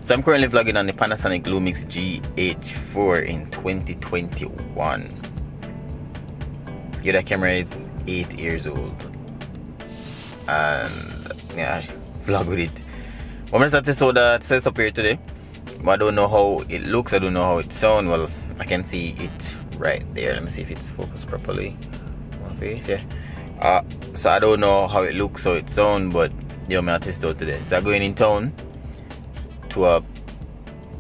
So I'm currently vlogging on the Panasonic Lumix GH4 in 2021. Yeah, that camera is 8 years old. And yeah, vlog with it. I'm gonna start to show the setup here today. But I don't know how it looks, I don't know how it sounds. Well, I can see it right there. Let me see if it's focused properly. My face, yeah. So I don't know how it looks, how it sounds, but yeah, I'm gonna test it out today. So I'm going in town to a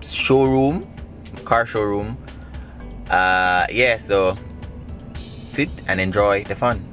showroom, car showroom. Yeah, so sit and enjoy the fun.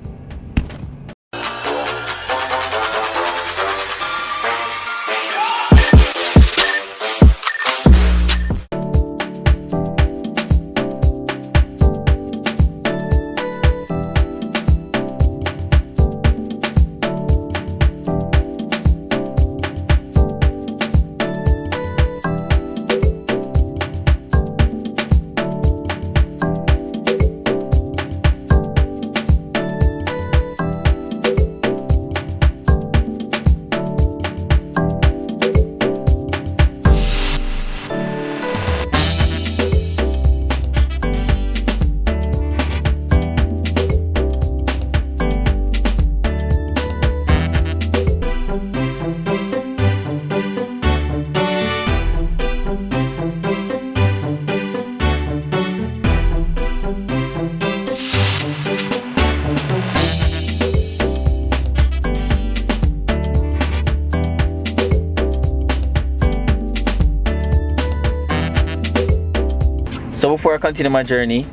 So before I continue my journey,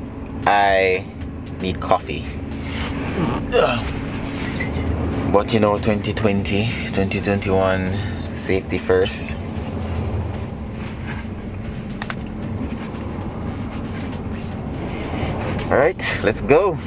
I need coffee. But you know, 2020, 2021, safety first. Alright, let's go.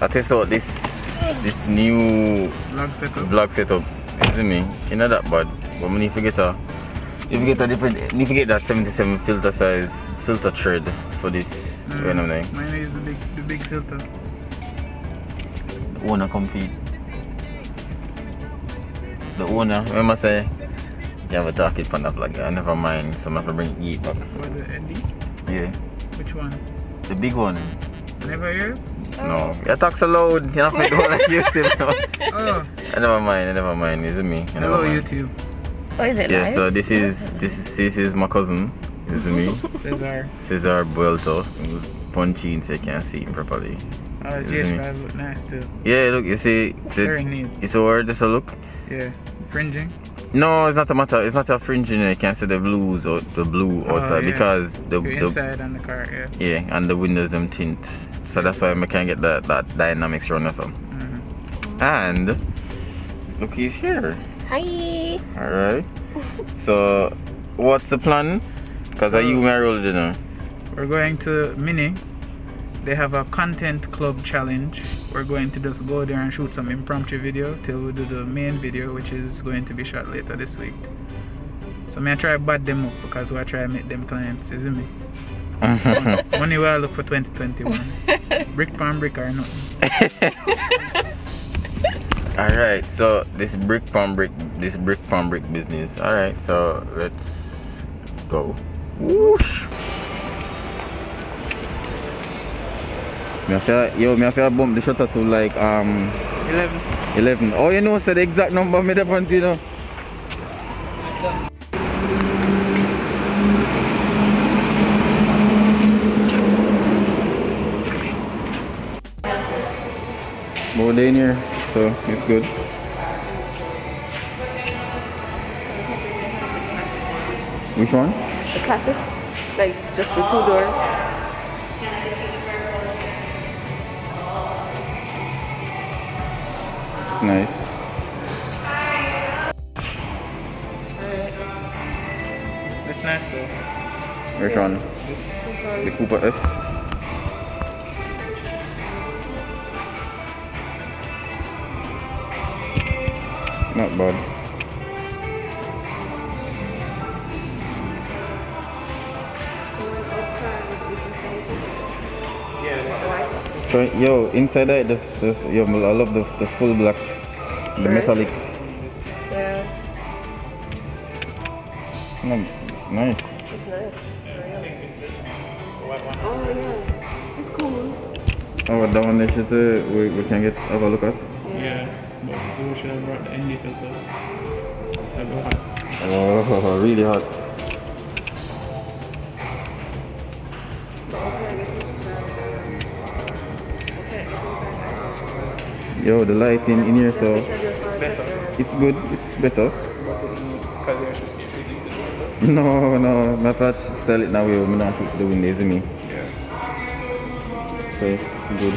I test out this new vlog setup. You see me? You know that bad. But when you forget a different, you forget that 77 filter size filter thread for this. You know what I mean? Mine is the big filter. The owner compete. The owner, remember say you have a talk it on the vlog. Never mind. So I'm gonna have to bring it back. What, the Andy? Yeah. Which one? The big one. Never yours? No. You talk so loud. You're not going to go like YouTube now. Oh. Never mind. Is it me? Hello, YouTube. Oh, is it yeah, live? so this is my cousin. This is me. Cesar. Cesar Buelto. He was punching so you can't see him properly. GH5 look nice too. Yeah, look, you see, Very neat. it's over just a look. Yeah, fringing. No, it's not a matter. It's not a fringing. You can see the blues or the blue outside because the inside on the car. Yeah, and the windows them tint. So that's why I can get that dynamics run or something. And look, he's here. Hi. All right. So what's the plan? Because you may roll dinner. We're going to Mini. They have a content club challenge. We're going to just go there and shoot some impromptu video till we do the main video, which is going to be shot later this week. So I try to bad them up because we try to make them clients, isn't me? Money will look for 2021. Brick pan brick or nothing. Alright, so this brick pan brick business. Alright, so let's go. Whoosh! Me have to bump the shutter to like 11. Oh, you know, so the exact number me up until, you know. More in here, so it's good. Which one? The classic, like just the 2-door. Nice. It's nice though. Which one? The Cooper S. Not bad. So, yo, inside that, yo, I love the full black, the metallic. Yeah. Nice. It's nice. Oh yeah. It's cool. Oh, that one there should we can have a look at. Yeah, but we should have brought the ND filters. They're hot. Oh, really hot. Yo, the lighting in here, so it's good, it's better. No, my part sell it now, we're not shoot the windows, me. Yeah. So it's good.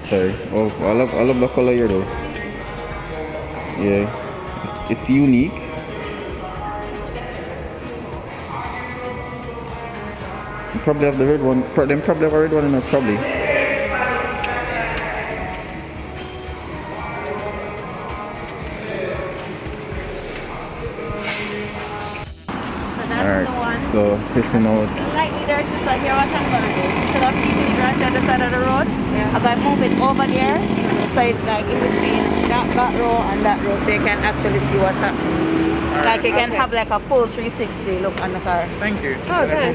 Sorry. Oh, I love the color here though. Yeah, it's unique. You probably have the red one. Them probably have a red one in it, probably. Alright, so fishing out. Slightly dirty, so here what I'm gonna do. Instead of keeping it right on the side of the road, I'm gonna move it over there, so it's like in between that row and that row, so you can actually see what's happening. Like you can have like a full 360 look on the car. Thank you. Okay.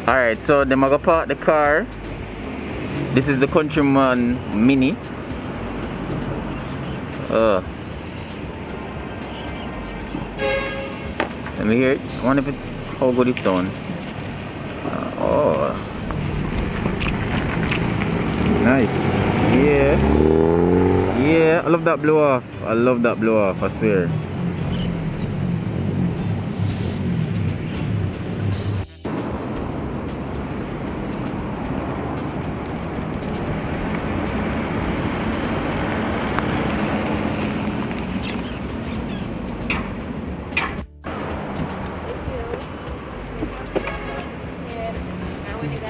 Alright, so then I go park the car. This is the Countryman Mini. Let me hear it. I wonder if it's how good it sounds. Oh, nice. Yeah, I love that blow off. I swear.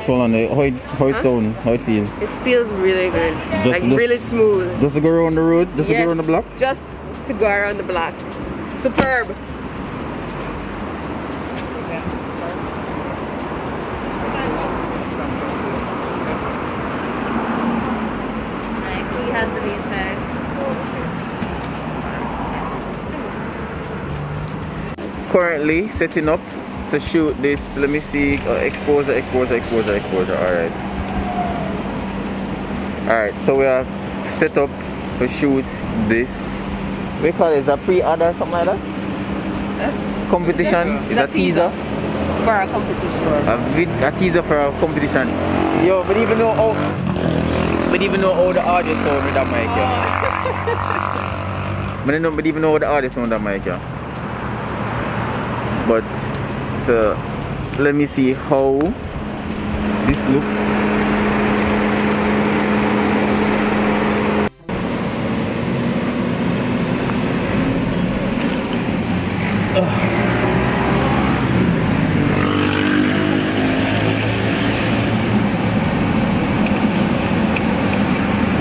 So on the how it sound, how it feels. It feels really good. Like really smooth. Just to go around the road, just to go around the block? Just to go around the block. Superb. He has the inside. Currently setting up to shoot this. Let me see. Exposure. Alright, so we are set up to shoot this. We call it a pre-ad or something like that? Yes. competition? Is a teaser? For a competition. A teaser for a competition. Yo, but even know how the audio sound with that mic, yeah. But even know how the audio sound with that mic, yeah. But so let me see how this looks.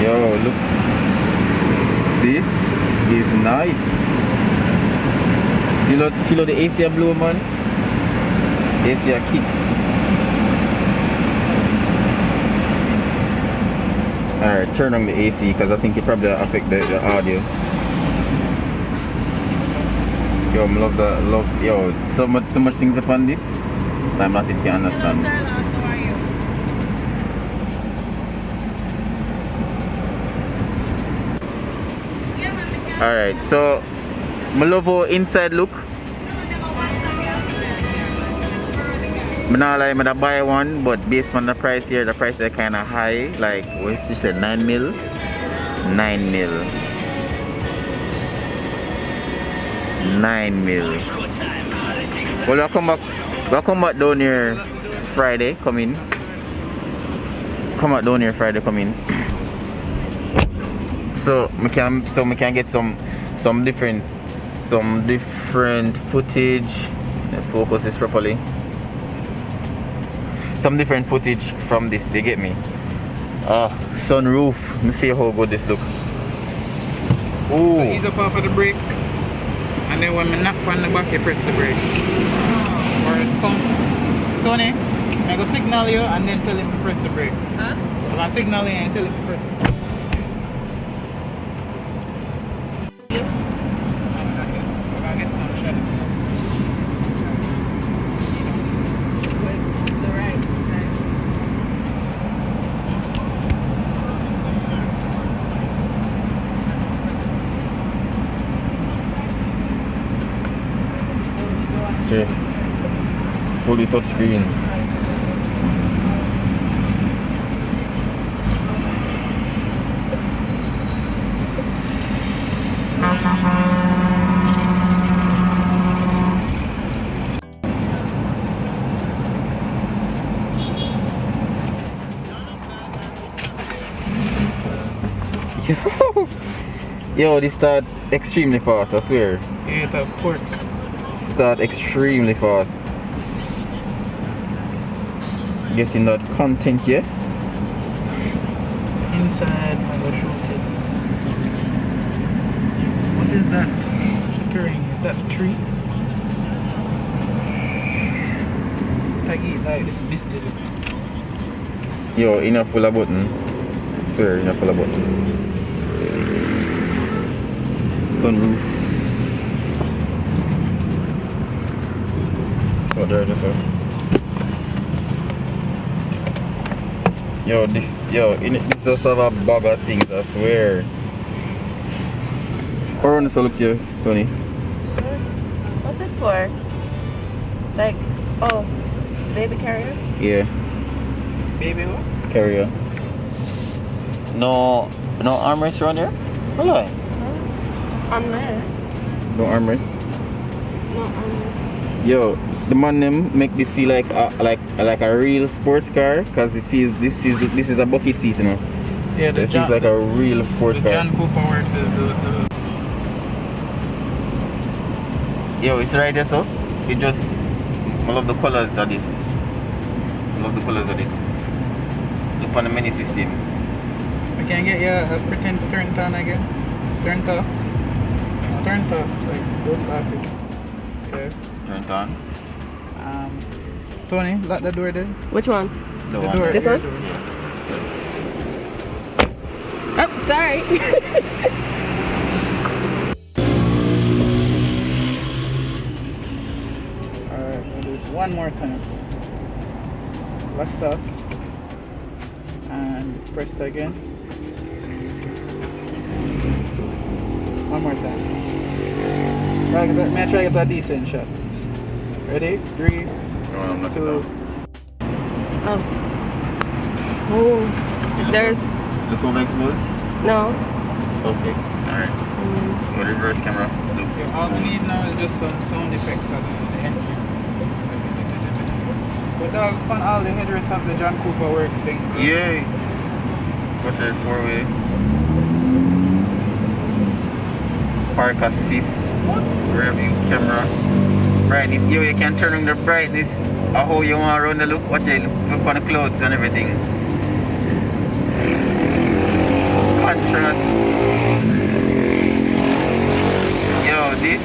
Yo, look. This is nice. Feel the AC blow, man. AC kick. Alright, turn on the AC because I think it probably affect the audio. Yo, I love yo, so much things upon this. I'm not even can understand. Alright, so I love how inside look. I'm not like I'm buy one, but based on the price here, the price is kinda high. Like what's this, 9 mil? 9 mil. 9 mil. Well, we'll come back down here Friday, come in. Come back down here Friday, come in. So we can get some different footage. Focus this properly. Some different footage from this, you get me? Sunroof. Let me see how good this look. Ooh. So ease up off of the brake, and then when I knock on the back, you press the brake. Or come, Tony, I go signal you and then tell him to press the brake. Huh? I'm gonna signal you and tell him to press the brake. Okay. Fully touch screen. Yo, this start extremely fast, I swear. Yeah, the pork. Start extremely fast. Getting that content here. Inside my rotates. What is that flickering? Is that a tree? I get like this biscuit. Yo, enough full of button. Swear, enough full of button. Sunroof. So there it is. Yo, this just have a bag of things, I swear. How on this look to you, Tony? What's this for? Like, oh, baby carrier? Yeah, Baby what? carrier. No armrest around here? Hello. Armrest? No armrest. No armrest. Yo, the man them make this feel like a real sports car, cause it feels this is a bucket seat, you know. Yeah, It feels like a real sports car. John Cooper works is the Yo, it's right there, so it just I love the colors of this. I love the colors of this. Look on the menu system. I can get you a pretend to turn it on again. Turn it off. No, turn it off. Like, go start it. Okay. Turn it on. Tony, lock the door there. Which one? The The one. door. This your one? door. Oh, sorry. Alright, we'll do this one more time. Lock it off. And press it again. One more time. Right, may I try to get a decent shot? Ready? 3, No, I'm not 2. Oh. Oh. There's Look over exposed? no. Okay. Alright. Go reverse camera. Look. Yeah, all we need now is just some sound effects on the end. But dog, on all the headers have the John Cooper Works thing. Bro. Yay! What's it? 4-way. Park assist. Rear view camera. Brightness. Yo, you can turn on the brightness. How you want to run the look. Watch it. Look on the clouds and everything. Contrast. Yo, this.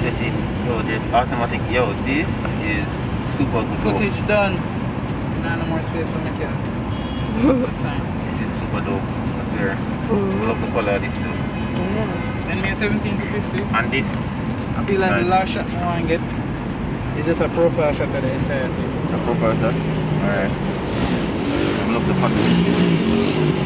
Set it. Yo, there's automatic. Yo, this is super good. Footage done. No more space for my camera. This This is super dope. I swear. Mm. Love the color of this too. Yeah. Then me 17 to 50. And this. I feel like the last shot I want to get is just a profile shot of the entire thing. A profile shot? Alright. Look the package.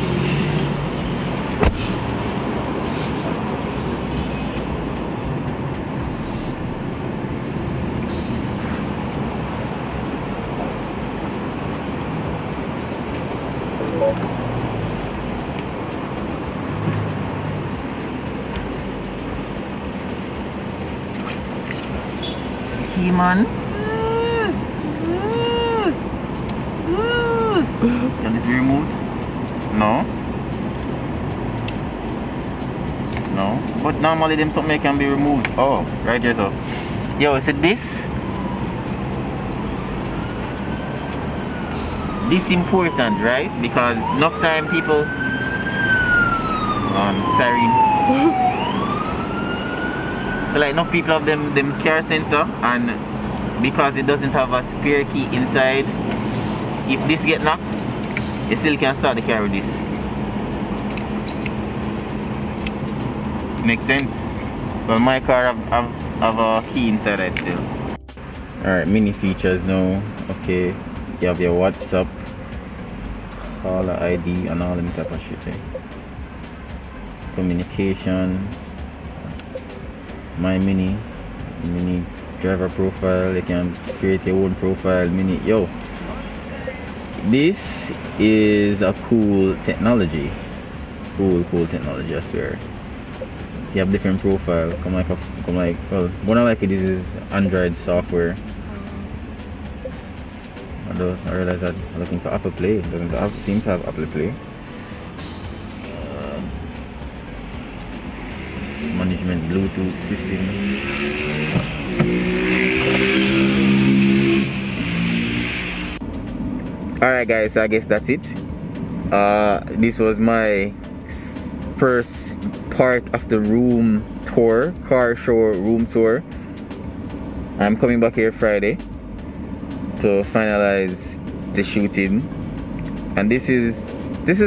Man. Can this be removed? No. No. But normally them something can be removed. Oh, right here so. Yo, is it this? This important, right? Because enough time people siren. So like enough people have them car sensor, and because it doesn't have a spare key inside, if this get knocked, you still can start the car with this. Makes sense. Well, my car have a key inside it still. Alright, mini features now. Okay, you have your WhatsApp, caller ID, and all them type of shit. Communication. My mini driver profile. You can create your own profile. Yo, this is a cool technology. Cool technology, I swear. You have different profile. Well, what I like it is Android software. Although I realize that I'm looking for Apple Play. It doesn't seem to have Apple Play. Management Bluetooth system. Alright guys, so I guess that's it. This was my first part of the room tour, car show room tour. I'm coming back here Friday to finalize the shooting, and this is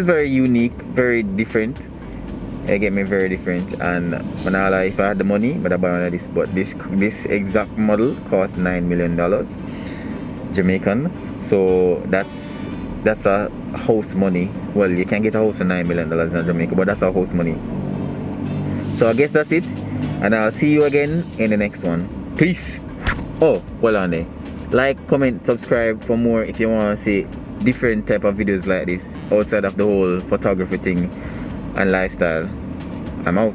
very unique, very different. It get me very different, and when I like, if I had the money, but I buy one of this. But this exact model costs $9 million Jamaican, so that's a house money. Well, you can get a house for $9 million in Jamaica, but that's our house money. So I guess that's it, and I'll see you again in the next one. Peace. Oh, hold on there. Like, comment, subscribe for more if you want to see different type of videos like this outside of the whole photography thing and lifestyle. I'm out.